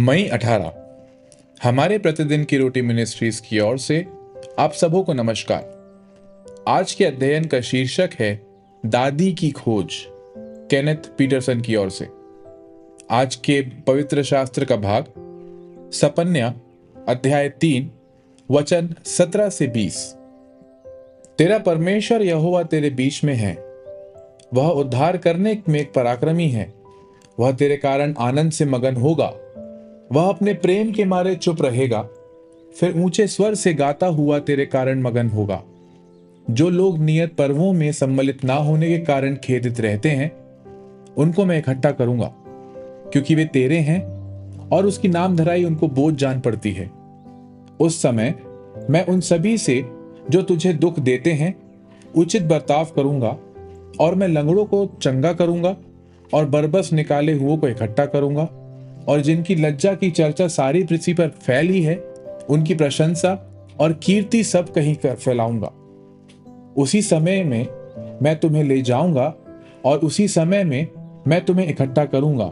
मई 18 हमारे प्रतिदिन की रोटी मिनिस्ट्रीज की ओर से आप सबों को नमस्कार। आज के अध्ययन का शीर्षक है दादी की खोज, केनेथ पीटरसन की ओर से। आज के पवित्र शास्त्र का भाग सपन्या अध्याय 3 वचन 17 से 20। तेरा परमेश्वर यहोवा तेरे बीच में है, वह उद्धार करने में पराक्रमी है। वह तेरे कारण आनंद से मगन होगा, वह अपने प्रेम के मारे चुप रहेगा, फिर ऊंचे स्वर से गाता हुआ तेरे कारण मगन होगा। जो लोग नियत पर्वों में सम्मिलित ना होने के कारण खेदित रहते हैं, उनको मैं इकट्ठा करूंगा, क्योंकि वे तेरे हैं और उसकी नाम धराई उनको बोझ जान पड़ती है। उस समय मैं उन सभी से जो तुझे दुख देते हैं उचित बर्ताव करूंगा, और मैं लंगड़ों को चंगा करूंगा और बरबस निकाले हुओं को इकट्ठा करूंगा, और जिनकी लज्जा की चर्चा सारी पृथ्वी पर फैली है उनकी प्रशंसा और कीर्ति सब कहीं कर फैलाऊंगा। उसी समय में मैं तुम्हें ले जाऊंगा और उसी समय में मैं तुम्हें इकट्ठा करूंगा,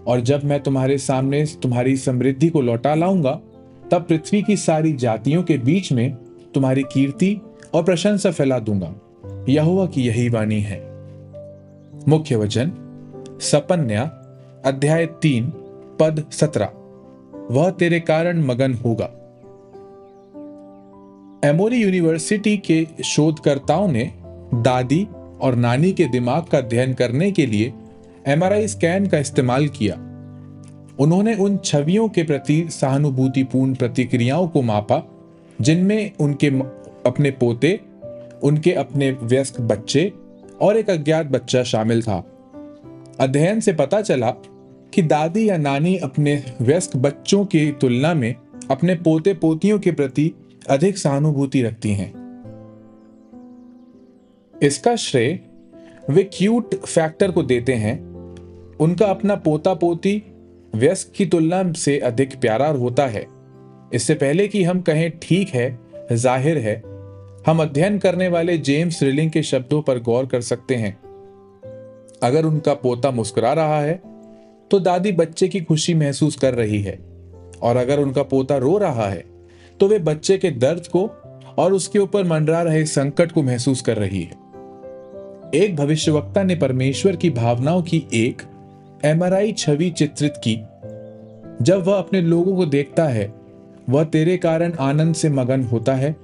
और जब मैं तुम्हारे सामने तुम्हारी समृद्धि को लौटा लाऊंगा, तब पृथ्वी की सारी जातियों के बीच में तुम्हारी कीर्ति और प्रशंसा फैला दूंगा। यहोवा की यही वाणी है। मुख्य वचन सपन्या अध्याय 3 पद 17। वह तेरे कारण मगन होगा। एमोरी यूनिवर्सिटी के शोधकर्ताओं ने दादी और नानी के दिमाग का अध्ययन करने के लिए एमआरआई स्कैन का इस्तेमाल किया। उन्होंने उन छवियों के प्रति सहानुभूतिपूर्ण प्रतिक्रियाओं को मापा जिनमें उनके अपने पोते, उनके अपने वयस्क बच्चे और एक अज्ञात बच्चा शामिल था। अध्ययन से पता चला कि दादी या नानी अपने वयस्क बच्चों की तुलना में अपने पोते पोतियों के प्रति अधिक सहानुभूति रखती हैं। इसका श्रेय वे क्यूट फैक्टर को देते हैं। उनका अपना पोता पोती वयस्क की तुलना से अधिक प्यारा होता है। इससे पहले कि हम कहें ठीक है, जाहिर है, हम अध्ययन करने वाले जेम्स रिलिंग के शब्दों पर गौर कर सकते हैं। अगर उनका पोता मुस्कुरा रहा है तो दादी बच्चे की खुशी महसूस कर रही है, और अगर उनका पोता रो रहा है तो वे बच्चे के दर्द को और उसके ऊपर मंडरा रहे संकट को महसूस कर रही है। एक भविष्यवक्ता ने परमेश्वर की भावनाओं की एक एमआरआई छवि चित्रित की। जब वह अपने लोगों को देखता है, वह तेरे कारण आनंद से मगन होता है,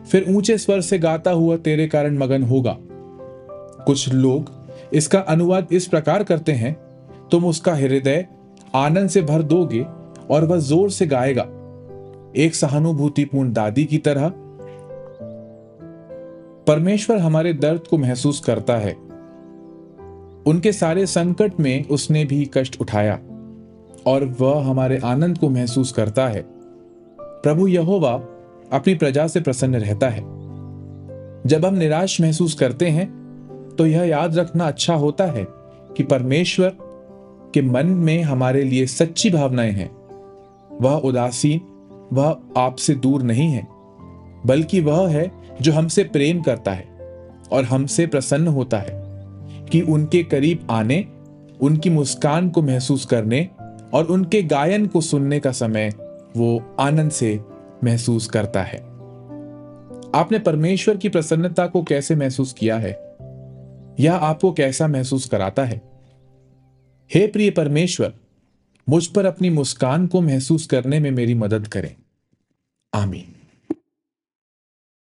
फिर ऊंचे स्वर से गाता हुआ तेरे कारण मगन होगा। कुछ लोग इसका अनुवाद इस प्रकार करते हैं, तुम उसका हृदय आनंद से भर दोगे और वह जोर से गाएगा। एक सहानुभूतिपूर्ण दादी की तरह परमेश्वर हमारे दर्द को महसूस करता है। उनके सारे संकट में उसने भी कष्ट उठाया, और वह हमारे आनंद को महसूस करता है। प्रभु यहोवा अपनी प्रजा से प्रसन्न रहता है। जब हम निराश महसूस करते हैं तो यह याद रखना अच्छा होता है कि परमेश्वर के मन में हमारे लिए सच्ची भावनाएं हैं। वह उदासीन, वह आपसे दूर नहीं है, बल्कि वह है जो हमसे प्रेम करता है और हमसे प्रसन्न होता है कि उनके करीब आने, उनकी मुस्कान को महसूस करने और उनके गायन को सुनने का समय वो आनंद से महसूस करता है। आपने परमेश्वर की प्रसन्नता को कैसे महसूस किया है? यह आपको कैसा महसूस कराता है? हे प्रिय परमेश्वर, मुझ पर अपनी मुस्कान को महसूस करने में मेरी मदद करें। आमीन।